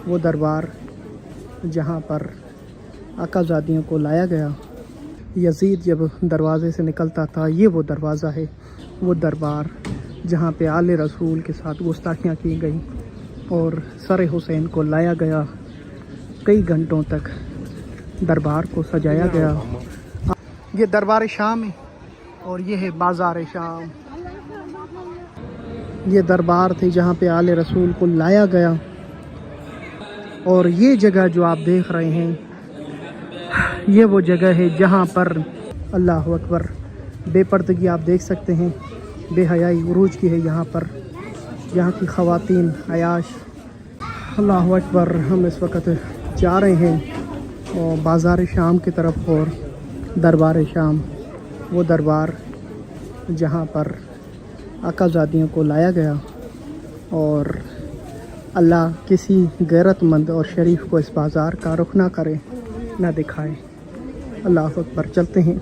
وہ دربار جہاں پر آقازادیوں کو لایا گیا۔ یزید جب دروازے سے نکلتا تھا، یہ وہ دروازہ ہے، وہ دربار جہاں پہ آل رسول کے ساتھ گستاخیاں کی گئیں اور سر حسین کو لایا گیا، کئی گھنٹوں تک دربار کو سجایا گیا۔ یہ دربار شام ہے اور یہ ہے بازار شام۔ یہ دربار تھی جہاں پہ آل رسول کو لایا گیا، اور یہ جگہ جو آپ دیکھ رہے ہیں یہ وہ جگہ ہے جہاں پر اللہ اکبر بے پردگی آپ دیکھ سکتے ہیں، بے حیائی عروج کی ہے یہاں پر، یہاں کی خواتین عیاش۔ اللہ اکبر۔ ہم اس وقت جا رہے ہیں اور بازار شام کی طرف، اور دربار شام وہ دربار جہاں پر آقازادیوں کو لایا گیا، اور اللہ کسی غیرت مند اور شریف کو اس بازار کا رخ نہ کرے، نہ دکھائے۔ اللہ اکبر۔ چلتے ہیں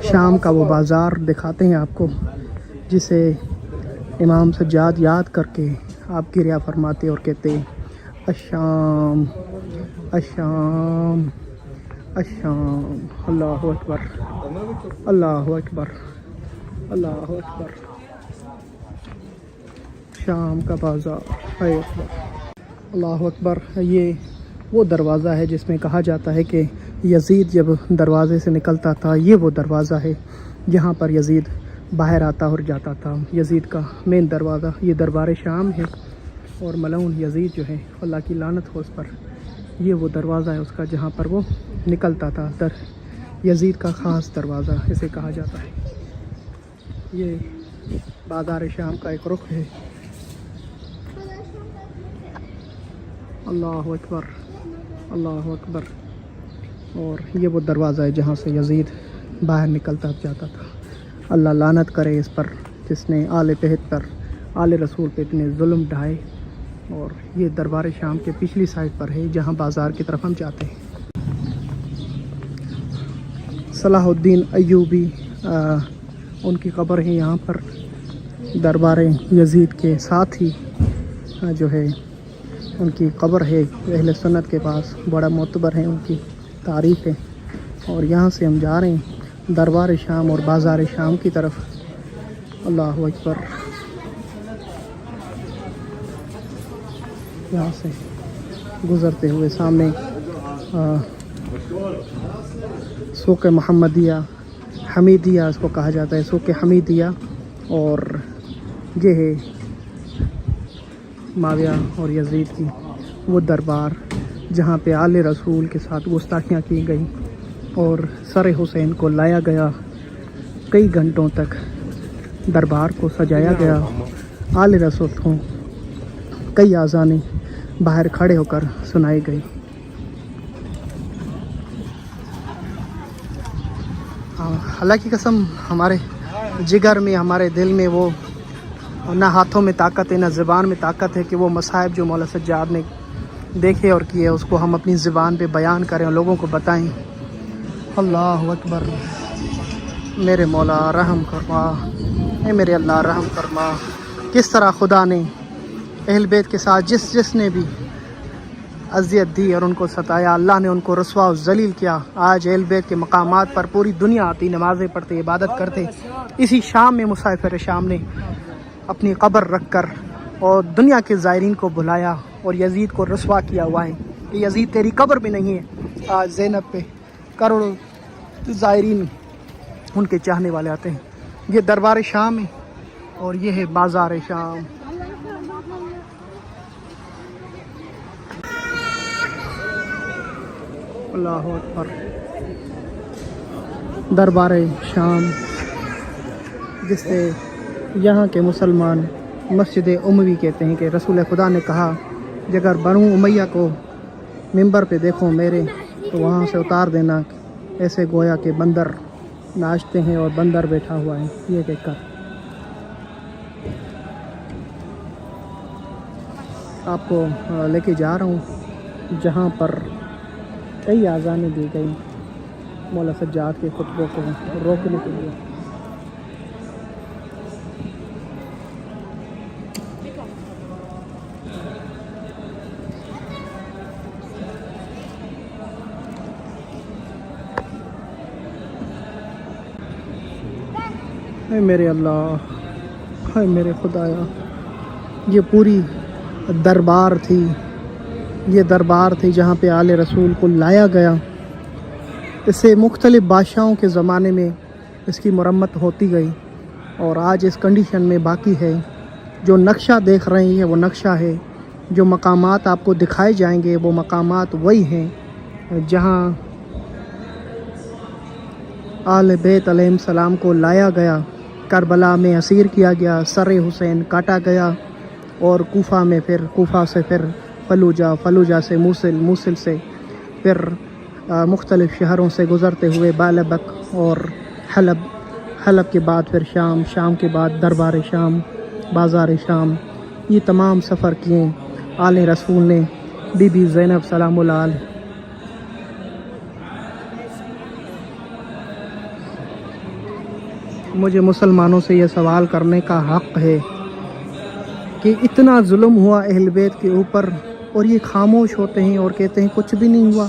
شام کا وہ بازار دکھاتے ہیں آپ کو، جسے امام سجاد یاد کر کے آپ کریا فرماتے اور کہتے الشام الشام الشام۔ اللہ اکبر، اللہ اکبر، اللہ اکبر۔ شام کا بازار ہے اکبر، اللہ اکبر۔ یہ وہ دروازہ ہے جس میں کہا جاتا ہے کہ یزید جب دروازے سے نکلتا تھا، یہ وہ دروازہ ہے جہاں پر یزید باہر آتا اور جاتا تھا۔ یزید کا مین دروازہ یہ دربار شام ہے، اور ملعون یزید جو ہے، اللہ کی لعنت ہو اس پر، یہ وہ دروازہ ہے اس کا جہاں پر وہ نکلتا تھا۔ یزید کا خاص دروازہ اسے کہا جاتا ہے۔ یہ بازار شام کا ایک رخ ہے۔ اللہ اکبر، اللہ اکبر۔ اور یہ وہ دروازہ ہے جہاں سے یزید باہر نکلتا جاتا تھا۔ اللہ لعنت کرے اس پر جس نے آل بہت پر، آل رسول پہ اتنے ظلم ڈھائے۔ اور یہ دربار شام کے پچھلی سائڈ پر ہے جہاں بازار کی طرف ہم جاتے ہیں۔ صلاح الدین ایوبی ان کی قبر ہے یہاں پر، دربار یزید کے ساتھ ہی جو ہے ان کی قبر ہے۔ اہل سنت کے پاس بڑا معتبر ہے، ان کی تاریخ ہے۔ اور یہاں سے ہم جا رہے ہیں دربار شام اور بازار شام کی طرف۔ اللہ اکبر۔ یہاں سے گزرتے ہوئے سامنے سوق محمدیہ، حمیدیہ اس کو کہا جاتا ہے، سوق حمیدیہ، اور یہ ہے معاویہ اور یزید کی وہ دربار جہاں پہ آل رسول کے ساتھ گستاخیاں کی گئیں اور سر حسین کو لایا گیا، کئی گھنٹوں تک دربار کو سجایا گیا۔ آل رسول کو کئی اذانیں باہر کھڑے ہو کر سنائی گئی۔ اللہ کی قسم، ہمارے جگر میں، ہمارے دل میں وہ نہ ہاتھوں میں طاقت ہے، نہ زبان میں طاقت ہے کہ وہ مصائب جو مولا سجاد نے دیکھے اور کیے اس کو ہم اپنی زبان پہ بیان کریں اور لوگوں کو بتائیں۔ اللہ اکبر۔ میرے مولا رحم فرما، اے میرے اللہ رحم فرما۔ کس طرح خدا نے اہل بیت کے ساتھ جس نے بھی اذیت دی اور ان کو ستایا، اللہ نے ان کو رسوا و ذلیل کیا۔ آج اہل بیت کے مقامات پر پوری دنیا آتی، نمازیں پڑھتے، عبادت کرتے۔ اسی شام میں مسافر شام نے اپنی قبر رکھ کر اور دنیا کے زائرین کو بلایا اور یزید کو رسوا کیا ہوا ہے کہ یزید تیری قبر بھی نہیں ہے۔ آج زینب پہ کروڑوں زائرین ان کے چاہنے والے آتے ہیں۔ یہ دربار شام ہے اور یہ ہے بازار شام۔ اللہ اکبر۔ دربار شام جسے یہاں کے مسلمان مسجد اموی کہتے ہیں، کہ رسول خدا نے کہا کہ اگر بنو امیہ کو ممبر پہ دیکھو میرے تو وہاں سے اتار دینا، ایسے گویا کہ بندر ناچتے ہیں اور بندر بیٹھا ہوا ہے۔ یہ کہہ کر آپ کو لے کے جا رہا ہوں جہاں پر کئی اذانیں دی گئی مولا سجاد کے خطبوں کو روکنے کے لیے۔ اے میرے اللہ، اے میرے خدایا، یہ پوری دربار تھی، یہ دربار تھی جہاں پہ آل رسول کو لایا گیا۔ اسے مختلف بادشاہوں کے زمانے میں اس کی مرمت ہوتی گئی اور آج اس کنڈیشن میں باقی ہے۔ جو نقشہ دیکھ رہے ہیں وہ نقشہ ہے، جو مقامات آپ کو دکھائے جائیں گے وہ مقامات وہی ہیں جہاں آل بیت علیہ السلام کو لایا گیا، کربلا میں اسیر کیا گیا، سر حسین کاٹا گیا، اور کوفہ سے پھر فلوجہ سے موصل سے پھر مختلف شہروں سے گزرتے ہوئے بالبک اور حلب کے بعد پھر شام کے بعد دربار شام، بازار شام، یہ تمام سفر کیے آل رسول نے۔ بی بی زینب سلام اللہ علیہ۔ مجھے مسلمانوں سے یہ سوال کرنے کا حق ہے کہ اتنا ظلم ہوا اہل بیت کے اوپر اور یہ خاموش ہوتے ہیں اور کہتے ہیں کچھ بھی نہیں ہوا۔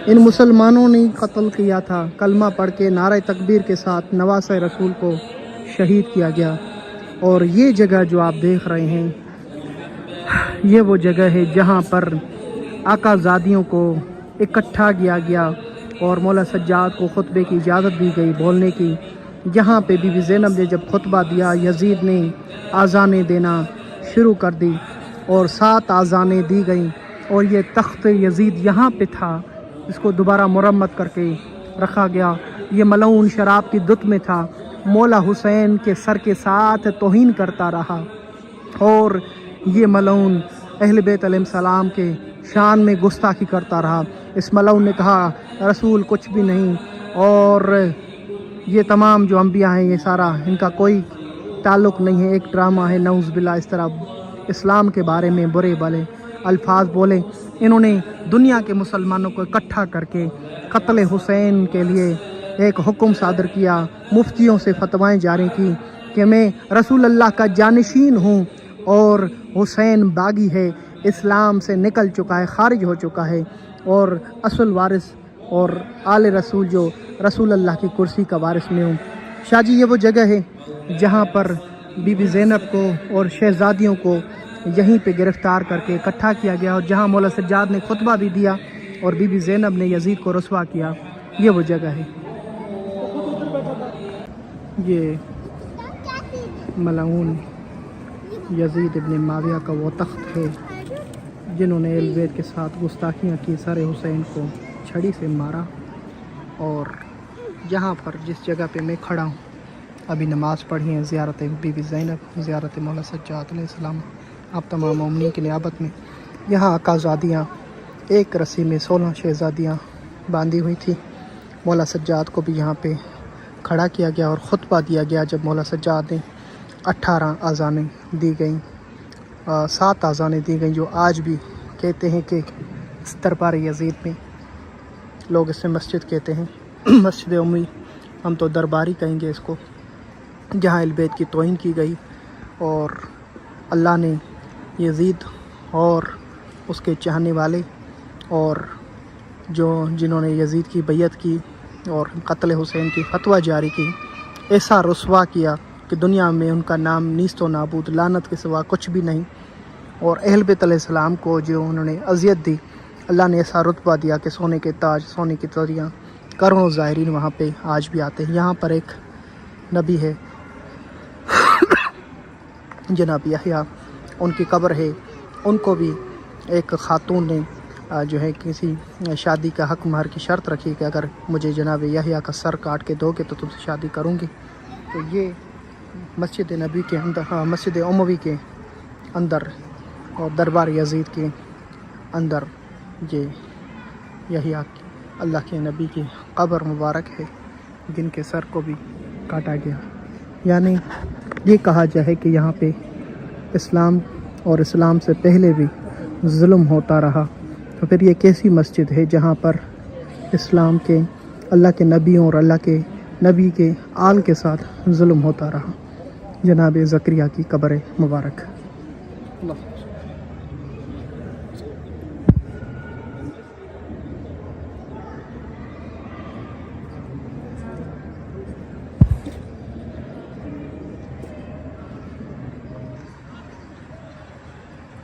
ان مسلمانوں نے قتل کیا تھا، کلمہ پڑھ کے نعرہ تکبیر کے ساتھ نواسہ رسول کو شہید کیا گیا، اور یہ جگہ جو آپ دیکھ رہے ہیں یہ وہ جگہ ہے جہاں پر آقا زادیوں کو اکٹھا کیا گیا اور مولا سجاد کو خطبے کی اجازت دی گئی بولنے کی۔ جہاں پہ بی بی زینب نے جب خطبہ دیا، یزید نے آذانیں دینا شروع کر دی اور 7 آذانیں دی گئیں، اور یہ تخت یزید یہاں پہ تھا، اس کو دوبارہ مرمت کر کے رکھا گیا۔ یہ ملعون شراب کی دت میں تھا، مولا حسین کے سر کے ساتھ توہین کرتا رہا، اور یہ ملعون اہل بیت علیہ السلام کے شان میں گستاخی کرتا رہا۔ اس ملعون نے کہا رسول کچھ بھی نہیں، اور یہ تمام جو انبیاء ہیں یہ سارا ان کا کوئی تعلق نہیں ہے، ایک ڈرامہ ہے، نعوذ باللہ۔ اس طرح اسلام کے بارے میں برے بالے الفاظ بولے۔ انہوں نے دنیا کے مسلمانوں کو اکٹھا کر کے قتل حسین کے لیے ایک حکم صادر کیا، مفتیوں سے فتوائیں جاری کی کہ میں رسول اللہ کا جانشین ہوں اور حسین باغی ہے، اسلام سے نکل چکا ہے، خارج ہو چکا ہے، اور اصل وارث اور آل رسول جو رسول اللہ کی کرسی کا وارث میں ہوں۔ شاہ جی، یہ وہ جگہ ہے جہاں پر بی بی زینب کو اور شہزادیوں کو یہیں پہ گرفتار کر کے اکٹھا کیا گیا، اور جہاں مولا سجاد نے خطبہ بھی دیا اور بی بی زینب نے یزید کو رسوا کیا، یہ وہ جگہ ہے۔ یہ ملعون یزید ابن معاویہ کا وہ تخت ہے جنہوں نے اہل بیت کے ساتھ گستاخیاں کی، سر حسین کو چھڑی سے مارا، اور جہاں پر جس جگہ پہ میں کھڑا ہوں ابھی نماز پڑھی ہے، زیارت بی بی زینب، زیارت مولا سجاد علیہ السلام، آپ تمام مومنین کی نیابت میں۔ یہاں آقا زادیاں ایک رسی میں 16 شہزادیاں باندھی ہوئی تھی۔ مولا سجاد کو بھی یہاں پہ کھڑا کیا گیا اور خطبہ دیا گیا جب مولا سجاد نے 18 آذانیں دی گئیں، 7 آذانیں دی گئیں، جو آج بھی کہتے ہیں کہ اس دربار یزید میں لوگ اسے مسجد کہتے ہیں، مسجد امی، ہم تو درباری کہیں گے اس کو، جہاں اہل بیت کی توہین کی گئی، اور اللہ نے یزید اور اس کے چاہنے والے اور جنہوں نے یزید کی بیعت کی اور قتل حسین کی فتویٰ جاری کی، ایسا رسوا کیا کہ دنیا میں ان کا نام نیست و نابود، لعنت کے سوا کچھ بھی نہیں، اور اہل بیت علیہ السلام کو جو انہوں نے اذیت دی، اللہ نے ایسا رتبہ دیا کہ سونے کے تاج، سونے کی تریاں، کروڑوں زائرین وہاں پہ آج بھی آتے ہیں۔ یہاں پر ایک نبی ہے جناب یحییٰ، ان کی قبر ہے، ان کو بھی ایک خاتون نے جو ہے کسی شادی کا حق مہر کی شرط رکھی کہ اگر مجھے جناب یحییٰ کا سر کاٹ کے دو گے تو تم سے شادی کروں گی۔ تو یہ مسجد نبی کے اندر، مسجد اموی کے اندر اور دربار یزید کے اندر یہ یحییٰ اللہ کے نبی کی قبر مبارک ہے، جن کے سر کو بھی کاٹا گیا۔ یعنی یہ کہا جائے کہ یہاں پہ اسلام اور اسلام سے پہلے بھی ظلم ہوتا رہا، تو پھر یہ کیسی مسجد ہے جہاں پر اسلام کے، اللہ کے نبیوں اور اللہ کے نبی کے آل کے ساتھ ظلم ہوتا رہا۔ جناب زکریا کی قبر مبارک۔